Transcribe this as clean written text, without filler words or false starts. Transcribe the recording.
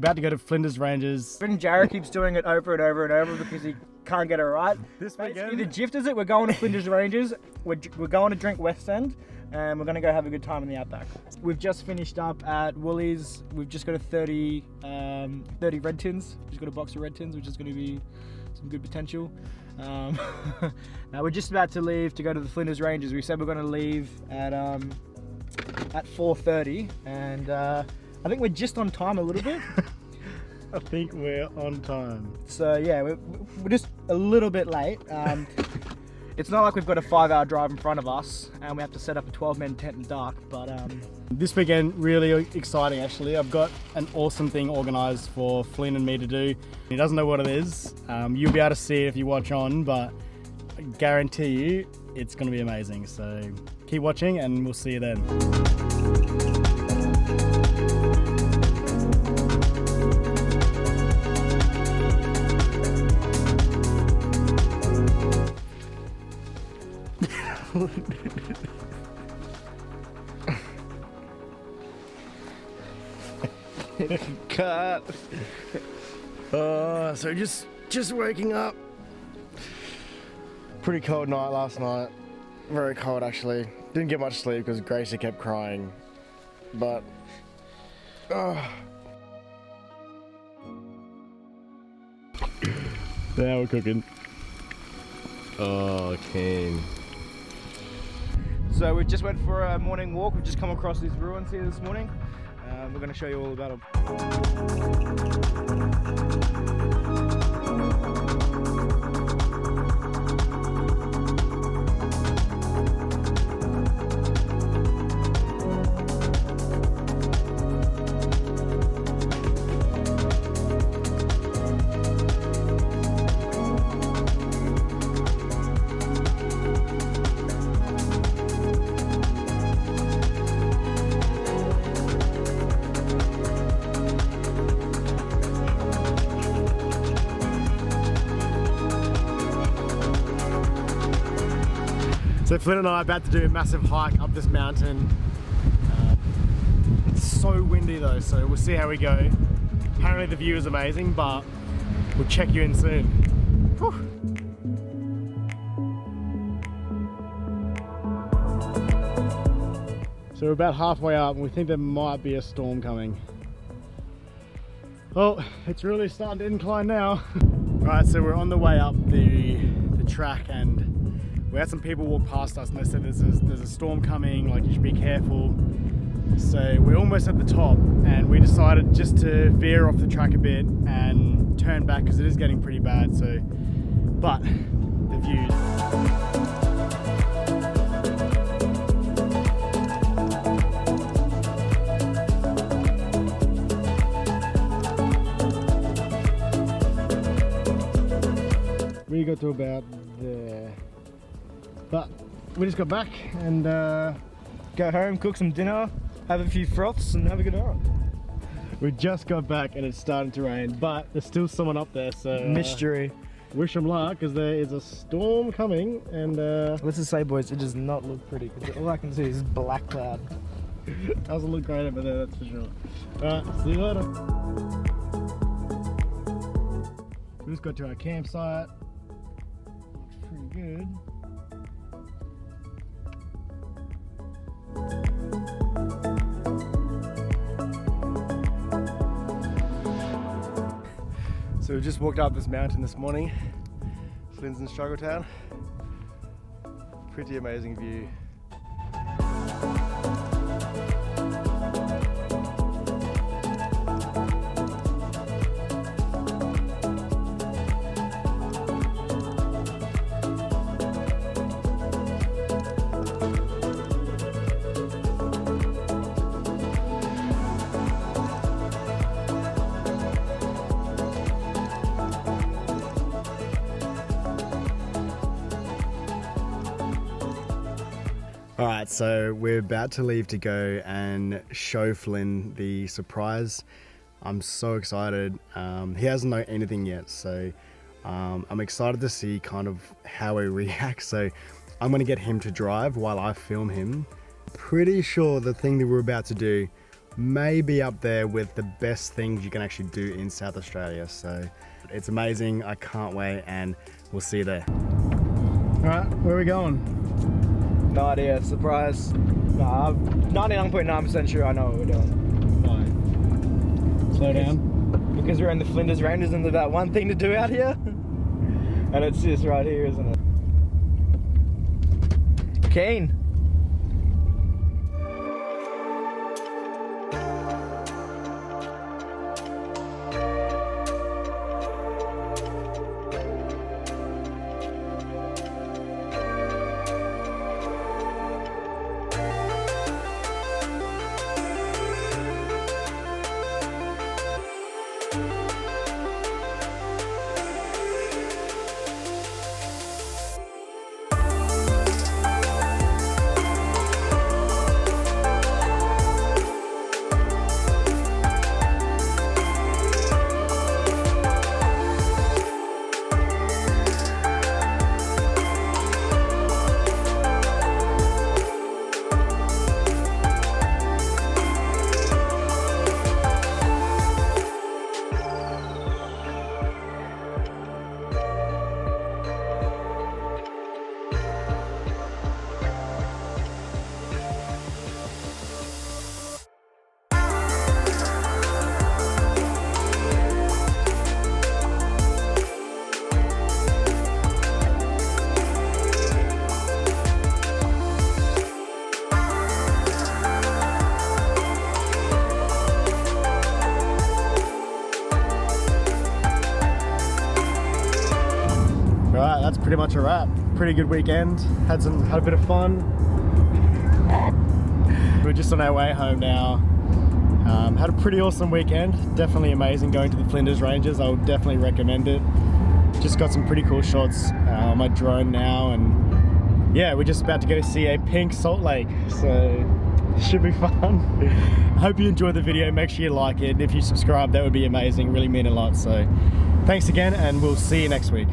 about to go to Flinders Ranges. Friend Jared keeps doing it over and over and over because he can't get it right. This Basically, weekend, the gist is it, we're going to Flinders Ranges, we're going to drink West End, and we're going to go have a good time in the Outback. We've just finished up at Woolies. We've just got a 30 red tins. Just got a box of red tins, which is going to be some good potential. Now we're just about to leave to go to the Flinders Ranges. We said we're going to leave at 4:30, and I think we're just on time a little bit. I think we're on time. So yeah, we're just a little bit late. It's not like we've got a 5-hour drive in front of us and we have to set up a 12-man tent in the dark, but this weekend, really exciting actually. I've got an awesome thing organised for Flynn and me to do. He doesn't know what it is. You'll be able to see it if you watch on, but I guarantee you it's going to be amazing. So keep watching and we'll see you then. Cut. So just waking up. Pretty cold night last night. Very cold actually. Didn't get much sleep because Gracie kept crying. But now we're cooking. Oh, Kane. so we just went for a morning walk. We've just come across these ruins here this morning. We're going to show you all about them. So Flynn and I are about to do a massive hike up this mountain. It's so windy though, so we'll see how we go. Apparently the view is amazing, but we'll check you in soon. Whew. So we're about halfway up and we think there might be a storm coming. Well, it's really starting to incline now. Right, so we're on the way up the track and we had some people walk past us and they said there's a storm coming, like you should be careful. So we're almost at the top and we decided just to veer off the track a bit and turn back because it is getting pretty bad. So, but the views. We got to about there. But we just got back and Go home, cook some dinner, have a few froths and have a good night. we just got back and it's starting to rain, but there's still someone up there, so Mystery. wish them luck because there is a storm coming and Let's just say, boys, it does not look pretty because all I can see is black cloud. doesn't look great over there, that's for sure. Alright, see you later. We just got to our campsite. Looks pretty good. So we just walked up this mountain this morning, Flynn's in Struggle Town. Pretty amazing view. Alright, so we're about to leave to go and show Flynn the surprise. I'm so excited. He doesn't know anything yet, so I'm excited to see kind of how he reacts. So I'm going to get him to drive while I film him. Pretty sure the thing that we're about to do maybe up there with the best things you can actually do in South Australia. So it's amazing. I can't wait, and we'll see you there. All right, where are we going? No idea, surprise. Nah, I'm 99.9% sure I know what we're doing. Why? Slow down. Because we're in the Flinders Ranges and there's about one thing to do out here. And it's this right here, isn't it? Keen. That's pretty much a wrap. Pretty good weekend. Had a bit of fun. We're just on our way home now. Had a pretty awesome weekend. Definitely amazing going to the Flinders Ranges. I would definitely recommend it. Just got some pretty cool shots on my drone now, and yeah, we're just about to go see a pink salt lake. So it should be fun. I hope you enjoyed the video. Make sure you like it. If you subscribe, that would be amazing. Really mean a lot. So thanks again, and we'll see you next week.